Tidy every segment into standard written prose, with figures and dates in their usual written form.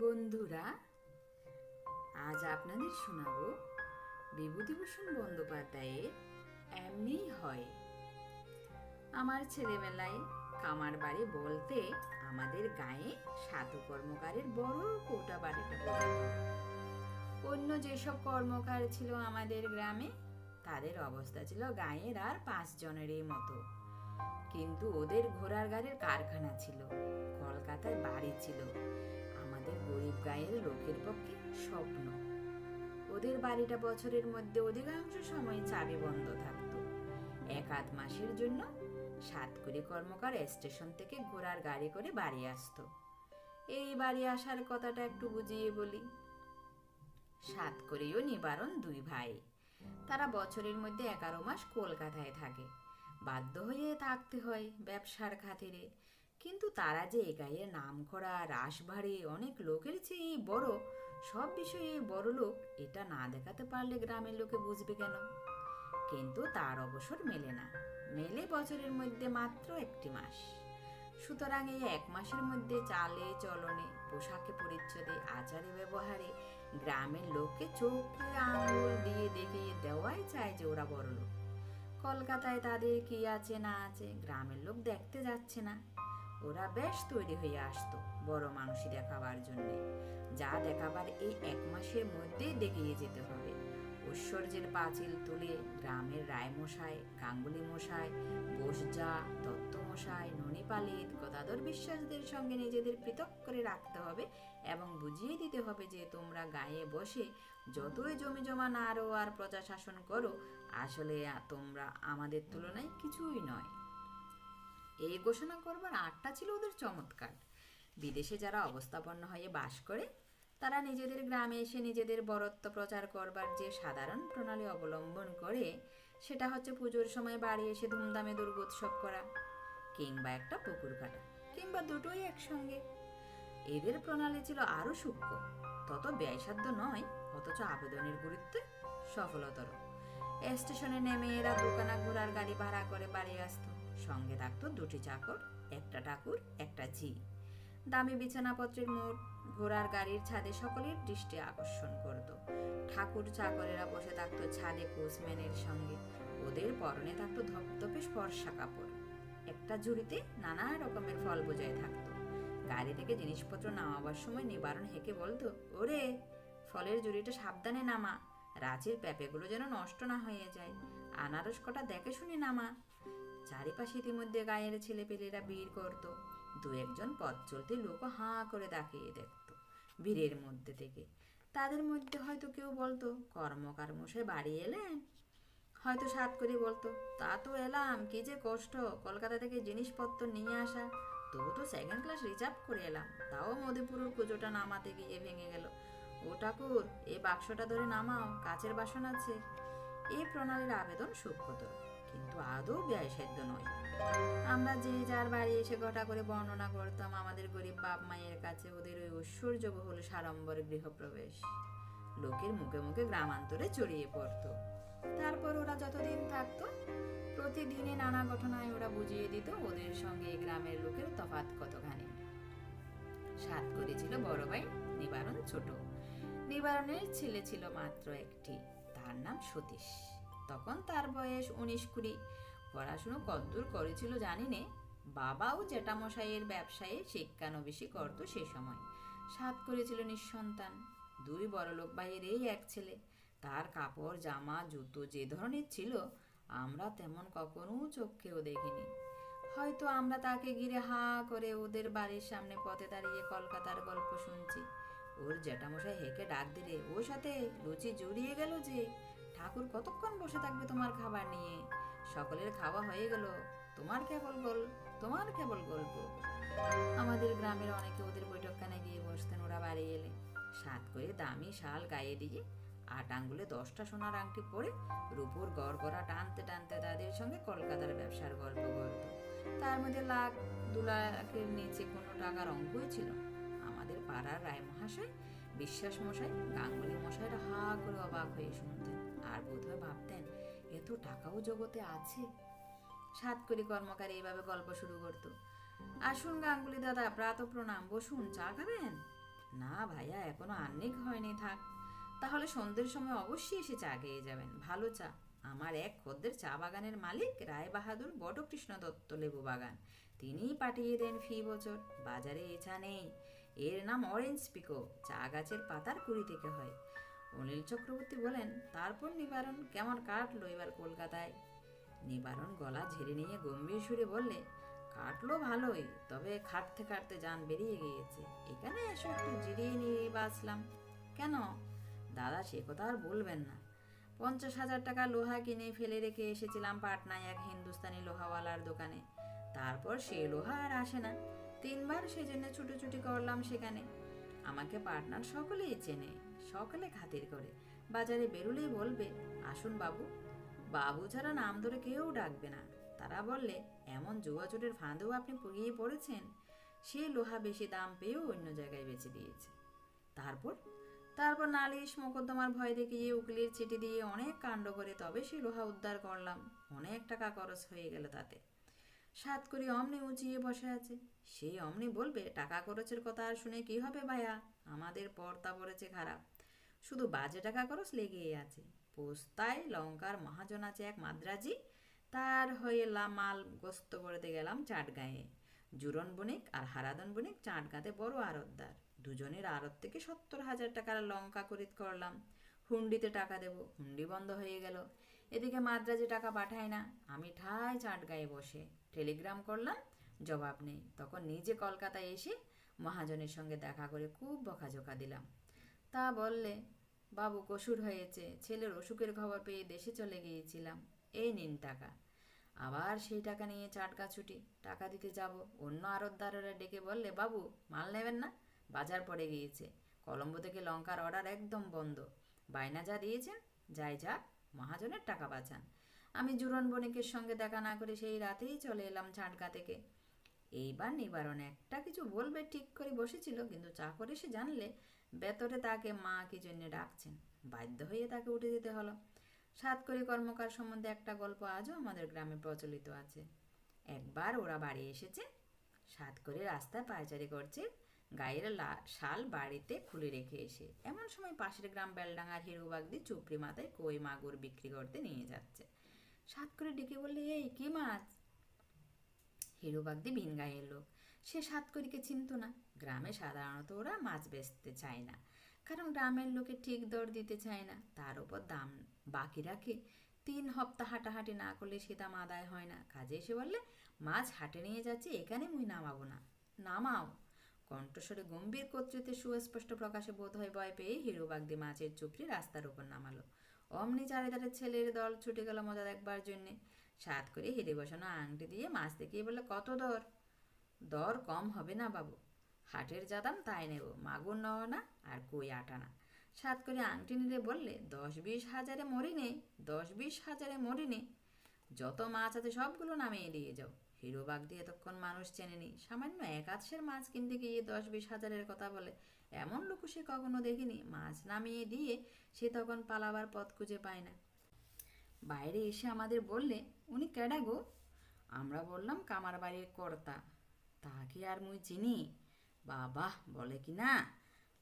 বন্ধুরা, আজ আপনাদের শোনাবো বিভূতিভূষণ বন্দ্যোপাধ্যায়ের এমনিই হয়। আমার ছেলেবেলায় কামার বাড়ি বলতে আমাদের গায়ে সাধু কর্মকারের বড় কোটা বাড়িটা বোঝাতো। অন্য যেসব কর্মকার ছিল আমাদের গ্রামে তাদের অবস্থা ছিল গায়ের আর 5 জনেরই মতো। কিন্তু ওদের ঘোড়ার গাড়ির কারখানা ছিল, কলকাতায় বাড়ি ছিল। আমাদের গরিব গায়ের লোকের পক্ষে স্বপ্ন। ওদের বাড়িটা বছরের মধ্যে অধিকাংশ সময় চাবি বন্ধ থাকতো। 1-8 মাসের জন্য সাতকড়ি কর্মকার স্টেশন থেকে ঘোড়ার গাড়ি করে বাড়ি আসতো। এই বাড়ি আসার কথাটা একটু বুঝিয়ে বলি। সাতকড়ি ও নিবারণ 2 ভাই। তারা বছরের মধ্যে 11 মাস কলকাতায় থাকে। বাধ্য হয়ে থাকতে হয় ব্যবসার খাতিরে। কিন্তু তারা যে এ গায়ে নাম করা রাশভারী অনেক লোকের চেয়ে বড়, সব বিষয়ে বড় লোক, এটা না দেখাতে পারলে গ্রামের লোকে বুঝবে কেন? কিন্তু তার অবসর মেলে না, মেলে বছরের মধ্যে মাত্র 1 মাস। সুতরাং এই 1 মাসের মধ্যে চালে চলনে, পোশাকে পরিচ্ছদে, আচারে ব্যবহারে গ্রামের লোককে চোখে আঙুল দিয়ে দেখিয়ে দেওয়াই চায় যে ওরা বড় লোক। কলকাতায় তাদের কি আছে না আছে গ্রামের লোক দেখতে যাচ্ছে না। ওরা বেশ তৈরি হয়ে আসতো বড় মানুষই দেখাবার জন্যে। যা দেখাবার এই 1 মাসের মধ্যেই দেখিয়ে যেতে হবে। ঐশ্বর্যের পাঁচিল তুলে গ্রামের রায়মশাই, গাঙ্গুলি মশাই, বোসজা, দত্ত মশাই, ননিপালিত, গদাধর বিশ্বাসদের সঙ্গে নিজেদের পৃথক করে রাখতে হবে এবং বুঝিয়ে দিতে হবে যে তোমরা গায়ে বসে যতই জমি জমা নাড়ো আর প্রজা শাসন করো, আসলে তোমরা আমাদের তুলনায় কিছুই নয়। এই ঘোষণা করবার আটটা ছিল ওদের চমৎকার। বিদেশে যারা অবস্থাপন্ন হয়ে বাস করে তারা নিজেদের গ্রামে এসে নিজেদের বরত্ব প্রচার করবার যে সাধারণ প্রণালী অবলম্বন করে, সেটা হচ্ছে পুজোর সময় বাড়ি এসে ধুমধামে দুর্গোৎসব করা, কিংবা একটা পুকুর কাটা, কিংবা দুটোই একসঙ্গে। এদের প্রণালী ছিল আরো সূক্ষ্ম, তত ব্যয়সাধ্য নয়, অথচ আবেদনের গুরুত্বে সফলতর। স্টেশনে নেমে এরা দোকানা ঘোড়ার গাড়ি ভাড়া করে বাড়ি আসতো। সঙ্গে থাকতো 2টি চাকর, একটা ঠাকুর, একটা ঝি। দামি বিছানাপত্রের মোট ঘোড়ার গাড়ির ছাদে সকলের দৃষ্টি আকর্ষণ করত। ঠাকুর চাকরেরা বসে থাকতো ছাদে কোচম্যানের সঙ্গে। ওদের পরনে থাকতো ধপধপে ফর্সা কাপড়। একটা ঝুড়িতে নানা রকমের ফল বোঝাই থাকতো। গাড়ি থেকে জিনিসপত্র নামাবার সময় নিবারণ হেঁকে বলতো, ওরে, ফলের ঝুড়িটা সাবধানে নামা, রাঁচির পেঁপেগুলো যেন নষ্ট না হয়ে যায়। আনারস কটা দেখে শুনে নামা। চারিপাশে ইতিমধ্যে গায়ের ছেলেপেলেরা ভিড় করত। 2-1 জন পথ চলতি লোকও হাঁ করে তাকিয়ে দেখত ভিড়ের মধ্যে থেকে। তাদের মধ্যে হয়তো কেউ বলতো, কর্মকার মশাই বাড়ি এলেন? হয়তো সাতকড়ি বলতো, তা তো এলাম, কি যে কষ্ট কলকাতা থেকে জিনিসপত্র নিয়ে আসা, তবু তো 2nd ক্লাস রিজার্ভ করে এলাম, তাও মধুপুরের কুজোটা নামাতে গিয়ে ভেঙে গেল। ও ঠাকুর, এই বাক্সটা ধরে নামাও, কাচের বাসন আছে। এই প্রণালীর আবেদন সূক্ষ্মতর, কিন্তু আদৌ ব্যয়সাধ্য নয়। আমরা যে যার বাড়ি এসে ঘটা করে বর্ণনা করতাম আমাদের গরিব বাপ মায়ের কাছে ওদের ওই ঐশ্বর্যবহুল সাড়ম্বর গৃহপ্রবেশ। লোকের মুখে মুখে গ্রামান্তরে ছড়িয়ে পড়তো। তারপর ওরা যতদিন থাকতো, প্রতিদিনে নানা ঘটনায় ওরা বুঝিয়ে দিত ওদের সঙ্গে গ্রামের লোকের তফাৎ কতখানি। সাতকড়ি ছিল বড় ভাই, নিবারণ ছোট। নিবারণের ছেলে ছিল মাত্র একটি, তার নাম সতীশ। তখন তার বয়স 19-20। পড়াশুনো কদ্দূর করেছিল জানি নে। বাবাও জেঠামশাইয়ের ব্যবসায়ে শিক্ষানবিশি করত সে সময়। সাতকড়ি ছিল নিঃসন্তান। 2 বড়লোক ভাইয়ের এই এক ছেলে। তার কাপড় জামা জুতো যে ধরনের ছিল, আমরা তেমন কখনো চোখেও দেখিনি। হয়তো আমরা তাকে ঘিরে হা করে ওদের বাড়ির সামনে পথে দাঁড়িয়ে কলকাতার গল্প শুনছি। ওর জ্যাঠামশাই হেঁকে ডাক দিলে, ও সাথে লুচি জুড়িয়ে গেল যে, ঠাকুর কতক্ষণ বসে থাকবে তোমার খাবার নিয়ে? সকলের খাওয়া হয়ে গেল, তোমার কেবল গল্প। আমাদের গ্রামের অনেকে ওদের বৈঠকখানে গিয়ে বসতেন ওরা বাড়ি এলে। সাতকড়ি দামি শাল গায়ে দিয়ে 8 আঙ্গুলে 10টা সোনার আংটি পরে রূপোর গড়গড়া টানতে টানতে তাদের সঙ্গে কলকাতার ব্যবসার গল্প করত। তার মধ্যে 1-2 লাখের নিচে কোনো টাকার অঙ্কই ছিল না। আমাদের পাড়ার রায় মহাশয়, বিশ্বাস মশাই, গাঙ্গুলি মশাইরা হা করে অবাক হয়ে শুনতেন আর বোধহয় ভাবতেন, এত টাকাও জগতে আছে। সাতকড়ি কর্মকার এইভাবে গল্প শুরু করত। আসুন গাঙ্গুলি দাদা, প্রাত প্রণাম, বসুন, চা খাবেন? না ভাইয়া, এখনো আহ্নিক হয়নি। থাক, তাহলে সন্ধ্যের সময় অবশ্যই এসে চা খেয়ে যাবেন, ভালো চা। আমার এক খদ্দের চা বাগানের মালিক রায় বাহাদুর বটকৃষ্ণ দত্ত লেবু বাগান, তিনিই পাঠিয়ে দেন ফি বছর। বাজারে এ চা নেই, এর নাম অরেঞ্জ পিকো, চা গাছের পাতার কুড়ি থেকে হয়। অনিল চক্রবর্তী বলেন, তারপর নিবারণ কেমন কাটলো এবার কলকাতায়? নিবারণ গলা ঝেড়ে নিয়ে গম্ভীর সুরে বললে, কাটলো ভালোই, তবে খাটতে খাটতে যান বেরিয়ে গিয়েছে। এখানে এসে একটু জিরিয়ে নিয়ে বাঁচলাম। কেন দাদা, সে কথা আর বলবেন না। 50,000 টাকা লোহা কিনে ফেলে রেখে এসেছিলাম পাটনায় এক হিন্দুস্তানি লোহাওয়ালার দোকানে। তারপর সে লোহা আর আসে না। 3বার সেজন্য ছুটোছুটি করলাম সেখানে। আমাকে পাটনার সকলেই চেনে, সকলে খাতির করে। বাজারে বেরুলেই বলবে, আসুন বাবু। বাবু ছাড়া নাম ধরে কেউ ডাকবে না। তারা বললে, এমন জুয়াচোরের ফাঁদেও আপনি গিয়ে পড়েছেন। সে লোহা বেশি দাম পেয়েও অন্য জায়গায় বেচে দিয়েছে। তারপর তারপর নালিশ মোকদ্দমার ভয় দেখিয়ে উকিলের চিঠি দিয়ে অনেক কাণ্ড করে তবে সে লোহা উদ্ধার করলাম। অনেক টাকা খরচ হয়ে গেল তাতে। সাত করে অমনি উঁচিয়ে বসে আছে। সেই অমনি বলবে, টাকা খরচের কথা আর শুনে কি হবে ভাইয়া, আমাদের পর্তা পড়েছে খারাপ। শুধু বাজে টাকা খরচ লেগেই আছে। পোস্তায় লঙ্কার মহাজন আছে এক মাদ্রাজি, তার হয়ে মাল গোস্ত করতে গেলাম চাটগাঁয়ে। জুরন বণিক আর হারাদন বণিক চাটগাঁতে বড় আড়তদার। দুজনের আড়ত থেকে 70,000 টাকার লঙ্কা খরিদ করলাম। হুন্ডিতে টাকা দেব, হুন্ডি বন্ধ হয়ে গেল। এদিকে মাদ্রাজে টাকা পাঠায় না। আমি ঠায় চাটগাঁয়ে বসে টেলিগ্রাম করলাম, জবাব নেই। তখন নিজে কলকাতায় এসে মহাজনের সঙ্গে দেখা করে খুব বকাঝোকা দিলাম। তা বললে, বাবু কসুর হয়েছে, ছেলের অসুখের খবর পেয়ে দেশে চলে গিয়েছিলাম, এই নিন টাকা। আবার সেই টাকা নিয়ে চাটকা ছুটি। টাকা দিতে যাব, অন্য আড়তদারেরা ডেকে বললে, বাবু মাল নেবেন না, বাজার পড়ে গিয়েছে, কলম্বো থেকে লঙ্কার অর্ডার একদম বন্ধ, বায়না যা দিয়েছেন যাই যাক, মহাজনের টাকা বাঁচান। আমি জুরন বণিকের সঙ্গে দেখা না করে সেই রাতেই চলে এলাম চাটকা থেকে। এইবার নিবারণ একটা কিছু বলবে ঠিক করে বসেছিল, কিন্তু চাকর এসে জানলে বেতরে তাকে মা কি জন্যে ডাকছেন। বাধ্য হয়ে তাকে উঠে যেতে হলো। সাতকড়ি কর্মকার সম্বন্ধে একটা গল্প আজও আমাদের গ্রামে প্রচলিত আছে। একবার ওরা বাড়ি এসেছে। সাতকড়ি রাস্তায় পায়চারি করছে, গায়ের শাল বাড়িতে খুলে রেখে এসে। এমন সময় পাশের গ্রাম বেলডাঙ্গার হিরুবাগদি চুপড়ি মাথায় কই মাগুর বিক্রি করতে নিয়ে যাচ্ছে। সাতকড়ি ডেকে বললে, এই কি মাছ? হিরুবাগদি ভিন গাঁয়ের লোক, সে সাতকড়িকে চিনত না। গ্রামে সাধারণত ওরা মাছ বেচতে চায় না, কারণ গ্রামের লোকে ঠিক দর দিতে চায় না, তার উপর দাম বাকি রাখে। 3 সপ্তাহ হাঁটাহাঁটি না করলে সে দাম আদায় হয় না। কাজে এসে বললে, মাছ হাটে নিয়ে যাচ্ছে, এখানে মুই নামাবো না। নামাও। কণ্ঠস্বরে গম্ভীর কর্তৃত্বে সুস্পষ্ট প্রকাশে বোধ হয় ভয় পেয়ে হিরুবাগদি মাছের চুপড়ি রাস্তার উপর নামালো। অমনি চারিধারে ছেলের দল ছুটে গেল মজা দেখবার জন্যে। সাত করে হিরে বসানো আংটি দিয়ে মাছ দেখিয়ে বললে, কত দর? দর কম হবে না বাবু, হাটের যা দাম তাই নেব, মাগুর 9 আনা আর কই 8 আনা। সাত করে আংটি নিলে বললে, 10-20 হাজারে মরি নে, 10-20 হাজারে মরি নে। যত মাছ আছে সবগুলো নামিয়ে দিয়ে যাও। হিরোবাগদি এতক্ষণ মানুষ চেনেনি, সামান্য এক আধশের মাছ কিনতে গিয়ে 10-20 হাজারের কথা বলে, এমন লোক সে কখনো দেখিনি। মাছ নামিয়ে দিয়ে সে তখন পালাবার পথ খুঁজে পায় না। বাইরে এসে আমাদের বললে, উনি কেডা গো? আমরা বললাম, কামার বাড়ির কর্তা। তাহাকে আর মুই চিনি? বাবা, বলে কি না,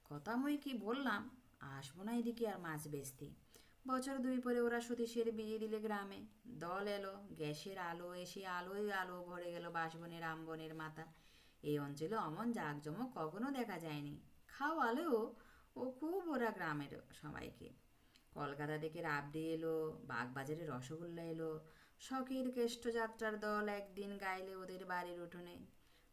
কথা মুই কি বললাম, আসবো না এদিকে আর মাছ বেচতে। বছর 2 পরে ওরা সতীশের বিয়ে দিলে গ্রামে। দল এলো, গ্যাসের আলো এসে আলোয় আলো ভরে গেল বাঁশবনের আমবনের মাথা। এই অঞ্চলে অমন জাঁকজমক কখনো দেখা যায়নি। খাওয়ালেও ও খুব ওরা গ্রামের সবাইকে। কলকাতা থেকে রাবড়ি এলো, বাগবাজারে রসগোল্লা এলো। শখের কেষ্টযাত্রার দল একদিন গাইলে ওদের বাড়ির উঠোনে।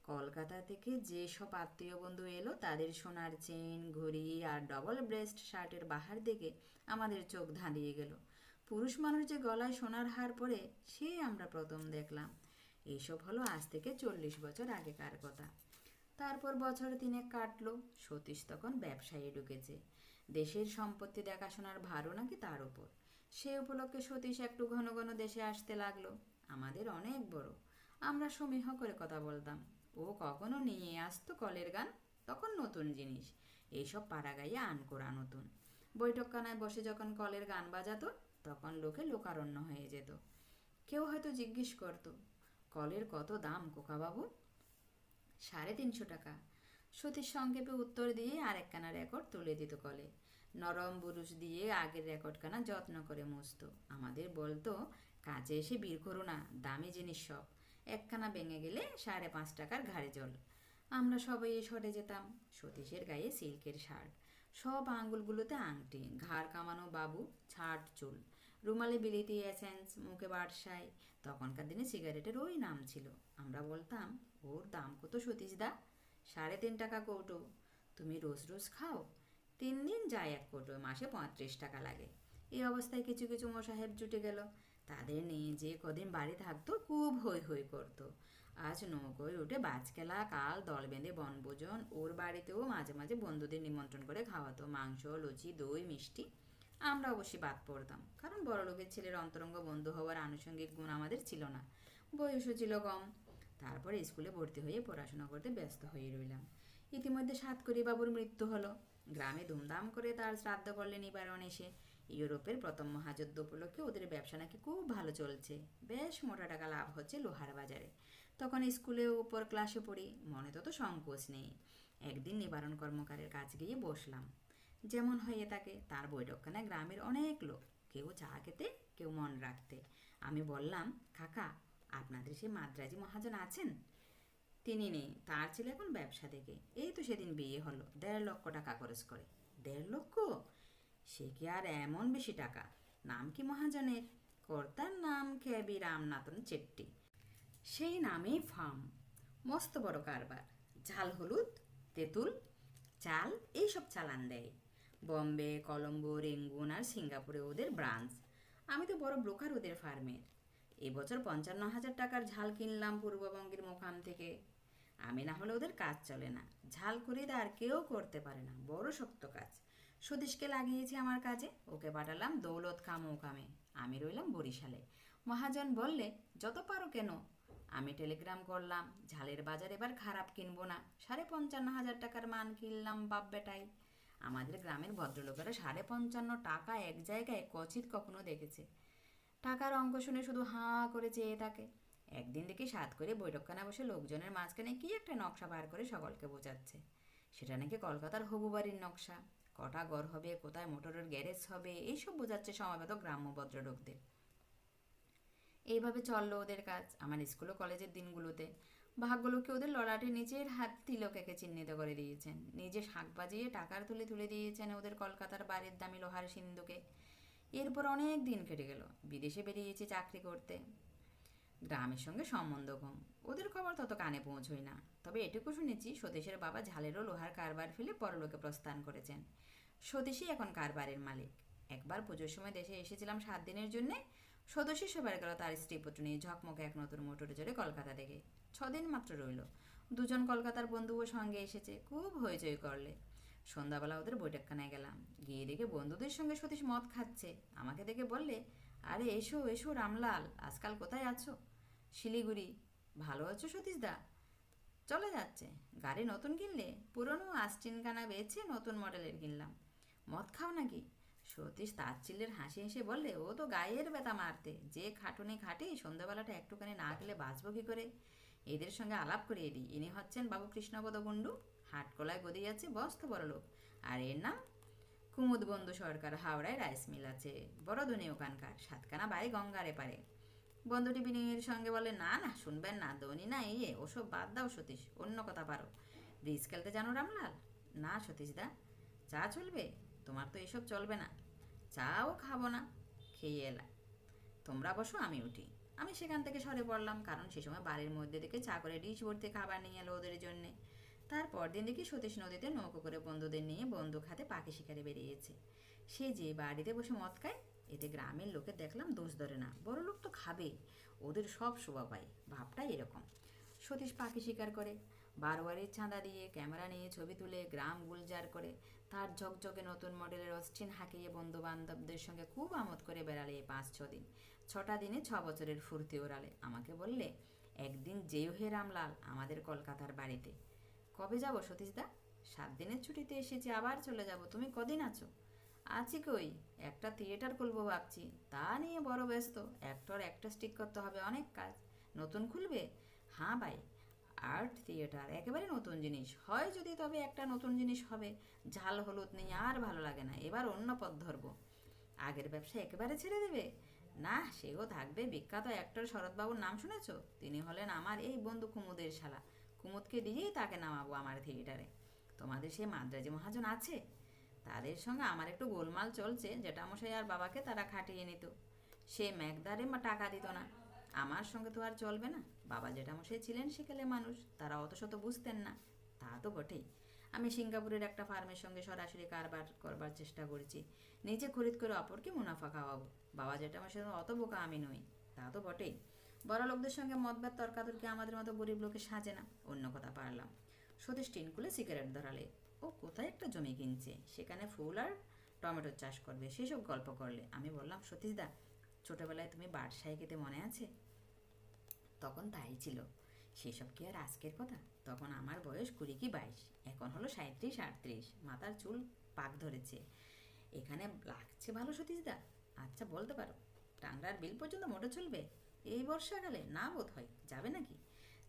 কলকাতা থেকে যে সব আত্মীয় বন্ধু এলো, তাদের সোনার চেন, ঘড়ি আর ডবল ব্রেস্ট শার্টের বাহার দেখে আমাদের চোখ ধাঁধিয়ে গেল। পুরুষ মানুষ যে গলায় সোনার হার পরে, সে আমরা প্রথম দেখলাম। এইসব হলো আজ থেকে 40 বছর আগেকার কথা। তারপর বছর 3 কাটলো। সতীশ তখন ব্যবসায়ী ঢুকেছে। দেশের সম্পত্তি দেখাশোনার ভারও নাকি তার উপর। সে উপলক্ষে সতীশ একটু ঘন ঘন দেশে আসতে লাগলো। আমাদের অনেক বড়, আমরা সমীহ করে কথা বলতাম। ও কখনো নিয়ে আসতো কলের গান, তখন নতুন জিনিস। এইসব পাড়া গাইয়ে আন করা নতুন। বৈঠকখানায় বসে যখন কলের গান বাজাতো, তখন লোকে লোকারণ্য হয়ে যেত। কেউ হয়তো জিজ্ঞেস করতো, কলের কত দাম খোকাবাবু? 350 টাকা। সতীশ সংক্ষেপে উত্তর দিয়ে আরেকখানা রেকর্ড তুলে দিত কলে। নরম বুরুশ দিয়ে আগের রেকর্ডখানা যত্ন করে মুছত। আমাদের বলতো, কাজে এসে বীর করো না, দামি জিনিস সব, একখানা ভেঙে গেলে 5.5 টাকার ঘাড়ে জল। আমরা সবাই সরে যেতাম। সতীশের গায়ে সিল্কের শার্ট, সব আঙ্গুলগুলোতে আংটি, ঘাড় কামানো বাবু, ছাট চুল, রুমালে বিলিতি এসেন্স, মুখে বারসাই। তখনকার দিনে সিগারেটের ওই নাম ছিল। আমরা বলতাম, ওর দাম কত সতীশদা? 3.5 টাকা কৌটো। তুমি রোজ রোজ খাও? 3 দিন যায় 1 কৌটো, মাসে 35 টাকা লাগে। এই অবস্থায় কিছু কিছু মোসাহেব জুটে গেল। তাদের নিয়ে যে কদিন বাড়ি থাকতো খুব হই হই করতো। আজ নৌকোয় উঠে বাজকেলা, কাল দল বেঁধে বনভোজন। ওর বাড়িতেও মাঝে মাঝে বন্ধুদের নিমন্ত্রণ করে খাওয়াতো, মাংস, লুচি, দই, মিষ্টি। আমরা অবশ্যই বাদ পড়তাম, কারণ বড়লোকের ছেলের অন্তরঙ্গ বন্ধু হওয়ার আনুষঙ্গিক গুণ আমাদের ছিল না, বয়সও ছিল কম। তারপরে স্কুলে ভর্তি হয়ে পড়াশোনা করতে ব্যস্ত হয়ে রইলাম। ইতিমধ্যে সাতকড়ি বাবুর মৃত্যু হলো। গ্রামে ধুমধাম করে তার শ্রাদ্ধ করলেন নিবারণ এসে। ইউরোপের প্রথম মহাযুদ্ধ উপলক্ষে ওদের ব্যবসা নাকি খুব ভালো চলছে, বেশ মোটা টাকা লাভ হচ্ছে লোহার বাজারে। তখন স্কুলে উপর ক্লাসে পড়ি, মনে তত সংকোচ নেই। একদিন নিবারণ কর্মকারের কাছে গিয়ে বসলাম। যেমন হয়ে থাকে, তার বৈঠকখানায় গ্রামের অনেক লোক, কেউ চা খেতে, কেউ মন রাখতে। আমি বললাম, কাকা, আপনাদের সেই মাদ্রাজি মহাজন আছেন? তিনি নেই, তার ছিল এখন ব্যবসা থেকে। এই তো সেদিন বিয়ে হলো, 1.5 লক্ষ টাকা খরচ করে। 1.5 লক্ষ? সে কি আর এমন বেশি টাকা? নাম কি মহাজনের? কর্তার নাম কেবি রামনাথন চেট্টি। সেই নামেই ফার্ম, মস্ত বড় কারবার। ঝাল হলুদ, তেঁতুল, চাল এইসব চালান দেয়। বম্বে, কলম্বো, রেঙ্গুন আর সিঙ্গাপুরে ওদের ব্রাঞ্চ। আমি তো বড় ব্রোকার ওদের ফার্মের। এবছর 55,000 টাকার ঝাল কিনলাম পূর্ববঙ্গের মোকাম থেকে। আমি না হলে ওদের কাজ চলে না। ঝাল খরিদ আর কেউ করতে পারে না, বড় শক্ত কাজ। সতীশকে লাগিয়েছি আমার কাজে, ওকে পাঠালাম দৌলত খাঁ মোকামে। আমি রইলাম বরিশালে। মহাজন বললে, যত পারো কেন। আমি টেলিগ্রাম করলাম, ঝালের বাজার এবার খারাপ কিনবো না। 55,000 টাকার মান কিনলাম বাপ বেটাই। আমাদের গ্রামের ভদ্রলোকেরা 55.5 টাকা এক জায়গায় কচিত কখনো দেখেছে। টাকার অঙ্ক শুনে শুধু হাঁ করে চেয়ে থাকে। একদিন দেখি সাত করে বৈঠকখানা বসে লোকজনের মাঝখানে কি একটা নকশা বার করে সকলকে বোঝাচ্ছে। সেটা নাকি কলকাতার হবু বাড়ির নকশা। কটা ঘর হবে, কোথায় মোটরের গ্যারেজ হবে, এইসব বোঝাচ্ছে সমবেত গ্রাম্য ভদ্রলোকদের। এইভাবে চললো ওদের কাজ আমার স্কুল ও কলেজের দিনগুলোতে। ভাগ্যলোকে ওদের ললাটে নিজের হাত তিলক একে চিহ্নিত করে দিয়েছেন, নিজে শাক বাজিয়ে টাকার তুলে তুলে দিয়েছেন ওদের কলকাতার বাড়ির দামি লোহার সিন্ধুকে। এরপর অনেক দিন কেটে গেল, বিদেশে বেরিয়েছে চাকরি করতে। গ্রামের সঙ্গে সম্বন্ধ কম, ওদের খবর তত কানে পৌঁছই না। তবে এটুকু শুনেছি, সতীশের বাবা ঝালেরও লোহার কারবার ফেলে পরলোকে প্রস্থান করেছেন। সতীশই এখন কারবারের মালিক। একবার পুজোর সময় দেশে এসেছিলাম 7 দিনের জন্যে। সদস্য সেবার গেল তার স্ত্রী পুত্র নিয়ে ঝকমকে এক নতুন মোটরে চড়ে কলকাতা থেকে। 6 দিন মাত্র রইল। দুজন কলকাতার বন্ধুও সঙ্গে এসেছে, খুব হইচই করলে। সন্ধ্যাবেলা ওদের বৈঠকখানায় গেলাম। গিয়ে দেখে বন্ধুদের সঙ্গে সতীশ মদ খাচ্ছে। আমাকে দেখে বললে, আরে এসো এসো রামলাল, আজকাল কোথায় আছো? শিলিগুড়ি। ভালো আছো সতীশদা? চলে যাচ্ছে। গাড়ি নতুন কিনলে? পুরনো আস্টিনখানা বেছে নতুন মডেলের কিনলাম। মদ খাও নাকি? সতীশ তাচ্ছিল্যের হাসি হেসে বললে, ও তো গায়ের ব্যথা মারতে, যে খাটুনি খাটি, সন্ধ্যাবেলাটা একটুখানি না খেলে বাঁচবো কী করে। এদের সঙ্গে আলাপ করিয়ে দিই, ইনি হচ্ছেন বাবু কৃষ্ণপদ কুণ্ডু, হাটকলায় গদি আছে, বস্ত বড় লোক। আর এর নাম কুমুদ বন্ধু সরকার, হাওড়ায় রাইস মিল আছে, বড় ধনী ওখানকার, 7খানা বাড়ি গঙ্গার এপারে। বন্ধুটি বিনয়ের সঙ্গে বলে, না না, শুনবেন না, ধনী না ইয়ে, ওসব বাদ দাও সতীশ, অন্য কথা পারো। ব্রিজ খেলতে জানো রামলাল? না সতীশদা। চা চলবে? তোমার তো এসব চলবে না। চাও খাবো না, খেয়ে এলাম। তোমরা বসো, আমি উঠি। আমি সেখান থেকে সরে পড়লাম, কারণ সে সময় বাড়ির মধ্যে থেকে চা করে ডিশ ভর্তি খাবার নিয়ে এলো ওদের জন্যে। তারপর দিন দেখি সতীশ নদীতে নৌকো করে বন্ধুদের নিয়ে বন্দুক হাতে পাখি শিকারে বেরিয়েছে। সে যে বাড়িতে বসে মদ খায়, এতে গ্রামের লোকের দেখলাম দোষ ধরে না। বড় লোক তো খাবে, ওদের সব শোভা পায়, ভাবটাই এরকম। সতীশ পাখি শিকার করে, বারোয়ারির চাঁদা দিয়ে ক্যামেরা নিয়ে ছবি তুলে গ্রাম গুলজার করে, তার ঝকঝকে নতুন মডেলের অস্টিন হাঁকিয়ে বন্ধু বান্ধবদের সঙ্গে খুব আমোদ করে বেড়ালে এই 5-6 দিন। 6টা দিনে 6 বছরের ফুর্তি ওড়ালে। আমাকে বললে, একদিন যেও হে রামলাল আমাদের কলকাতার বাড়িতে। কবে যাব সতীশদা? 7 দিনের ছুটিতে এসেছি, আবার চলে যাব। তুমি কদিন আছো? আছি কই, একটা থিয়েটার খুলবো ভাবছি, তা নিয়ে বড় ব্যস্ত। অ্যাক্টর অ্যাক্ট্রেস ঠিক করতে হবে, অনেক কাজ। নতুন খুলবে? হ্যাঁ ভাই, আর্ট থিয়েটার একেবারে নতুন জিনিস হয় যদি, তবে একটা নতুন জিনিস হবে। ঝাল হলুদ নেই, আর ভালো লাগে না, এবার অন্য পথ ধরবো। আগের ব্যবসা একেবারে ছেড়ে দেবে? না, সেও থাকবে। বিখ্যাত অ্যাক্টর শরৎবাবুর নাম শুনেছ? তিনি হলেন আমার এই বন্ধু কুমুদের শালা। কুমুদকে দিয়েই তাকে নামাবো আমার থিয়েটারে। তোমাদের সে মাদ্রাজি মহাজন আছে, তাদের সঙ্গে আমার একটু গোলমাল চলছে। জেঠামশাই আর বাবাকে তারা খাটিয়ে নিত, সে ম্যাকদারে টাকা দিত না। আমার সঙ্গে তো আর চলবে না। বাবা জেঠামশাই ছিলেন সেকেলে মানুষ, তারা অত শত বুঝতেন না। তা তো বটেই। আমি সিঙ্গাপুরের একটা ফার্মের সঙ্গে সরাসরি কারবার করবার চেষ্টা করেছি, নিজে খরিদ করে অপরকে মুনাফা খাওয়াবো। বাবা জেঠামশাই অত বোকা আমি নই। তা তো বটেই। বড় লোকদের সঙ্গে মদবার তর্কাতর্কি আমাদের মতো গরিব লোকে সাজে না। অন্য কথা পারলাম। সতীশ টিন খুলে সিগারেট ধরালে। ও কোথায় একটা জমি কিনছে, সেখানে ফুল আর টমেটোর চাষ করবে, সেসব গল্প করলে। আমি বললাম, সতীশদা, ছোটবেলায় তুমি বাদশাহী খেতে মনে আছে? তখন তাই ছিল। সেসব কি আর আজকের কথা? তখন আমার বয়স 20 কি 22, এখন হলো 37-38। মাথার চুল পাক ধরেছে। এখানে লাগছে ভালো সতীশদা? আচ্ছা বলতে পারো, টাংরার বিল পর্যন্ত মোটর চলবে এই বর্ষাকালে? না বোধ হয়। যাবে নাকি?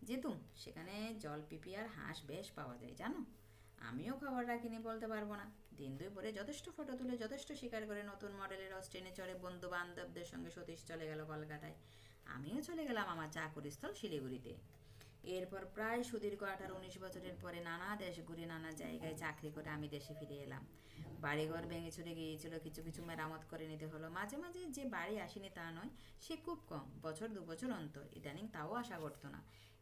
যেতুম, সেখানে জলপিপি আর হাঁস বেশ পাওয়া যায় জানো। আমিও খবর রাখিনি, বলতে পারবো না। দিন দুই পরে যথেষ্ট ফটো তুলে যথেষ্ট শিকার করে নতুন মডেলের ট্রেনে চড়ে বন্ধু বান্ধবদের সঙ্গে সতীশ চলে গেল কলকাতায়। আমিও চলে গেলাম আমার চাকুরিস্থল শিলিগুড়িতে। এরপর প্রায় সুদীর্ঘ 18-19 বছরের পরে নানা দেশ ঘুরে নানা জায়গায় চাকরি করে আমি দেশে ফিরে এলাম। বাড়িঘর ভেঙে চুরে গিয়েছিল, কিছু কিছু মেরামত করে নিতে হলো। মাঝে মাঝে যে বাড়ি আসেনি তা নয়, সে খুব কম, বছর 2 বছর অন্তর। ইদানিং তাও আশা করতো না।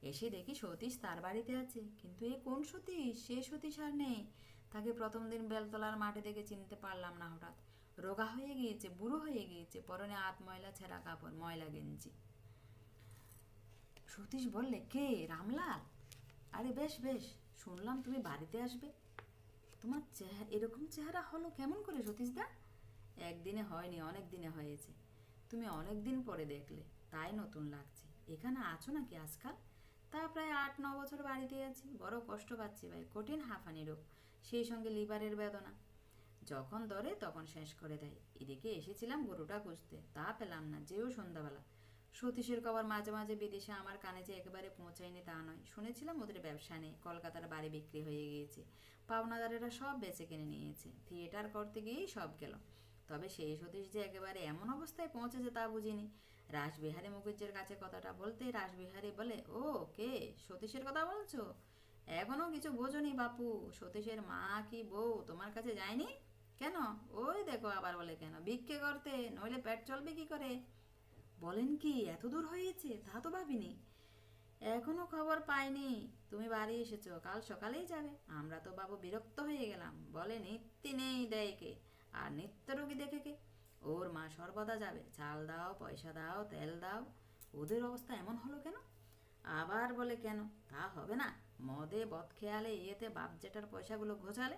এসে দেখি সতীশ তার বাড়িতে আছে, কিন্তু এ কোন সতীশ? সে সতীশ আর নেই। তাকে প্রথম দিন বেলতলার মাঠে দেখে চিনতে পারলাম না। হঠাৎ রোগা হয়ে গিয়েছে, বুড়ো হয়ে গিয়েছে, পরনে আত ময়লা, ছেঁড়া কাপড়, ময়লা গেঞ্জি। সতীশ বললে, কে? রামলাল? আরে বেশ বেশ, শুনলাম তুমি বাড়িতে আসবে। তোমার এরকম চেহারা হলো কেমন করে সতীশদা? একদিনে হয়নি, অনেক দিনে হয়েছে। তুমি অনেক দিন পরে দেখলে, তাই নতুন লাগছে। এখানে আছো নাকি আজকাল? তা প্রায় 8-9 বছর বাড়িতে আছি। বড় কষ্ট পাচ্ছি ভাই, কঠিন হাঁফানি রোগ, সেই সঙ্গে লিভারের বেদনা। যখন ধরে তখন শেষ করে দেয়। এদিকে এসেছিলাম গরুটা খুঁজতে, তা পেলাম না, যেও সন্ধ্যাবেলা। সতীশের খবর মাঝে মাঝে বিদেশে আমার কানে যে একেবারে পৌঁছায়নি তা নয়। শুনেছিলাম ওদের ব্যবসা নেই, কলকাতার বাড়ি বিক্রি হয়ে গিয়েছে, পাওনাদারেরা সব বেচে কিনে নিয়েছে, থিয়েটার করতে গিয়েই সব গেল। তবে সেই সতীশ যে একেবারে এমন অবস্থায় পৌঁছেছে তা বুঝিনি। রাসবিহারী মুখুজ্জের কাছে কথাটা বলতেই রাসবিহারী বলে, ও কে? সতীশের কথা বলছো? এখনো কিছু বোঝনি বাপু। সতীশের মা কি বউ তোমার কাছে যায়নি? কেন? ওই দেখো আবার বলে, কেন? ভিক্ষে করতে, নইলে পেট চলবে কি করে? বলেন কি, এত দূর হয়েছে? তা তো ভাবিনি। এখনো খবর পাইনি। তুমি বাড়ি এসেছো, কাল সকালেই যাবে। আমরা তো বাবু বিরক্ত হয়ে গেলাম। বলে নিত্যি নেই দেয় কে, আর নিত্য রোগী দেখে কে? ওর মা সর্বদা যাবে, চাল দাও, পয়সা দাও, তেল দাও। ওদের অবস্থা এমন হলো কেন? আবার বলে, কেন? তা হবে না। মদে বদখেয়ালে ইয়েতে বাপ জেটার পয়সাগুলো ঘোচালে।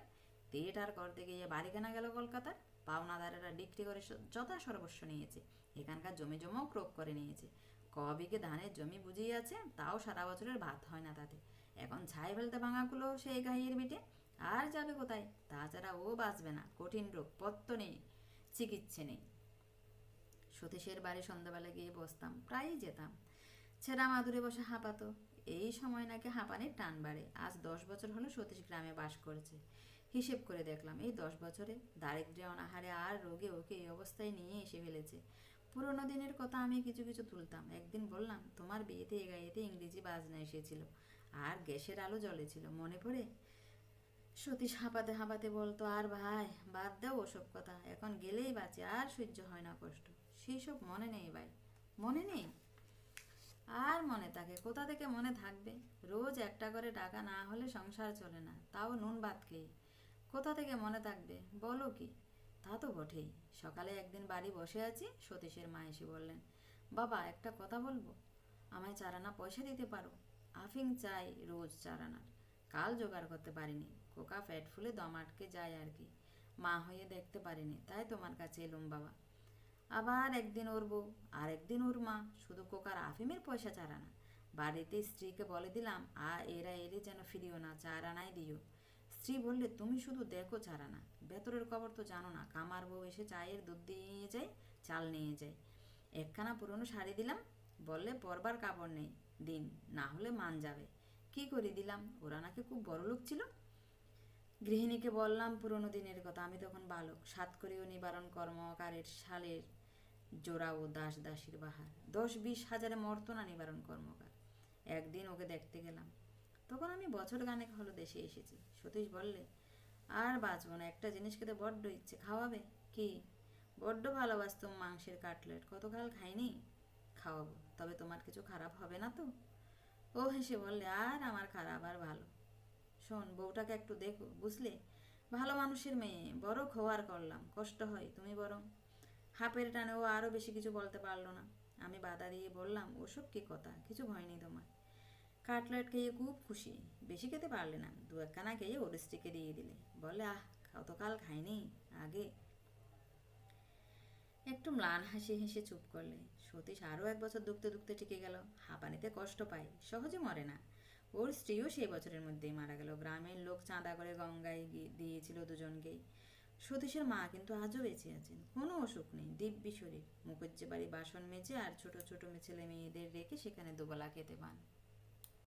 থিয়েটার করতে গিয়ে বাড়ি কেনা গেল কলকাতার। পাওনাদারেরা ডিক্রি করে যথা সর্বস্ব নিয়েছে। এখানকার জমি জমাও ক্রোক করে নিয়েছে। বিঘে ধানের জমি বুঝিয়ে আছে, তাও সারা বছরের ভাত হয় না তাতে। এখন ছাই ফেলতে ভাঙাগুলো সেই গাইয়ের বিটে। আর যাবে কোথায়? তাছাড়া ও বাঁচবে না, কঠিন রোগ, পত্য নেই, চিকিৎসা নেই। সতীশের বাড়ি সন্ধ্যাবেলা গিয়ে বসতাম, প্রায়ই যেতাম। ছেঁড়া মাদুরে বসে হাঁপাতো। এই সময় নাকি হাঁপানির টান বাড়ে। আজ 10 বছর হলো সতীশ গ্রামে বাস করেছে। হিসেব করে দেখলাম, এই 10 বছরে দারিদ্র্যে, অনাহারে আর রোগে ওকে এই অবস্থায় নিয়ে এসে ফেলেছে। পুরোনো দিনের কথা আমি কিছু কিছু তুলতাম। একদিন বললাম, তোমার বিয়েতে এ গাইতে ইংরেজি বাজনা এসেছিল, আর গ্যাসের আলো জ্বলেছিল, মনে পড়ে? সতীশ হাঁপাতে হাঁপাতে বলতো, আর ভাই বাদ দাও ওসব কথা, এখন গেলেই বাঁচে, আর সহ্য হয় না কষ্ট। সেই সব মনে নেই ভাই, মনে নেই। আর মনে থাকে কোথা থেকে মনে থাকবে? রোজ একটা করে টাকা না হলে সংসার চলে না, তাও নুন ভাত খেয়ে। কোথা থেকে মনে থাকবে বলো কি? তা তো বটেই। সকালে একদিন বাড়ি বসে আছি, সতীশের মা এসে বললেন, বাবা একটা কথা বলবো, আমায় 4 আনা পয়সা দিতে পারো? আফিং চাই রোজ 4 আনার, কাল জোগাড় করতে পারিনি। কোকা পেট ফুলে দম আটকে যায় আর কি। মা হয়ে দেখতে পারিনি, তাই তোমার কাছে এলুম বাবা। আবার একদিন ওর বউ, আর একদিন ওর মা, শুধু কোকার আফিমের পয়সা 4 আনা। বাড়িতে স্ত্রীকে বলে দিলাম, এরা এলে যেন ফিরিও না, 4 আনাই দিও। স্ত্রী বললে, তুমি শুধু দেখো 4 আনা, ভেতরের খবর তো জানো না। কামার বউ এসে চায়ের দুধ দিয়ে নিয়ে যায়, চাল নিয়ে যায়। একখানা পুরনো শাড়ি দিলাম, বললে পরবার কাপড় নেই, দিন, না হলে মান যাবে। কি করে দিলাম, ওরা নাকি খুব বড় লোক ছিল। গৃহিণীকে বললাম পুরনো দিনের কথা। আমি তখন বালক, সাতকড়ি ও নিবারণ কর্মকারের শালের জোড়া ও দাস দাসীর বাহার, 10-20 হাজারে মরতো না নিবারণ কর্মকার। একদিন ওকে দেখতে গেলাম, তখন আমি বছর খানেক হলো দেশে এসেছি। সতীশ বললে, আর বাঁচব না, একটা জিনিস খেতে বড্ড ইচ্ছে, খাওয়াবে? কি? বড্ড ভালোবাসতাম মাংসের কাটলেট, কতকাল খাইনি। খাওয়াবো, তবে তোমার কিছু খারাপ হবে না তো? ও হেসে বললে, আর আমার খারাপ আর ভালো। শোন, বউটাকে একটু দেখো, বুঝলে? ভালো মানুষের মেয়ে, বড় খোয়ার করলাম, কষ্ট হয়। তুমি বরং। হাপের টানে ও আরও বেশি কিছু বলতে পারলো না। আমি বাধা দিয়ে বললাম, ওসব কি কথা, কিছু হয়নি তোমার। কাটলেট খেয়ে খুব খুশি। বেশি খেতে পারলে না, 2-1খানা খেয়ে ওর স্ত্রীকে দিয়ে দিলে। বলে, আহ, কতকাল খাইনি আগে। একটু ম্লান হাসি হেসে চুপ করলে। সতীশ আরও 1 বছর দুখতে দুখতে টিকে গেল। হাঁপানিতে কষ্ট পায়, সহজে মরে না। ওর স্ত্রীও সেই বছরের মধ্যেই মারা গেল। গ্রামের লোক চাঁদা করে গঙ্গায় দিয়েছিল দুজনকেই। সতীশের মা কিন্তু আজও বেঁচে আছেন, কোনো অসুখ নেই, দিব্যি শরীর। মুখুজ্জে বাড়ি বাসন মেজে আর ছোট ছোট ছেলে মেয়েদের রেখে সেখানে দুবেলা খেতে পান।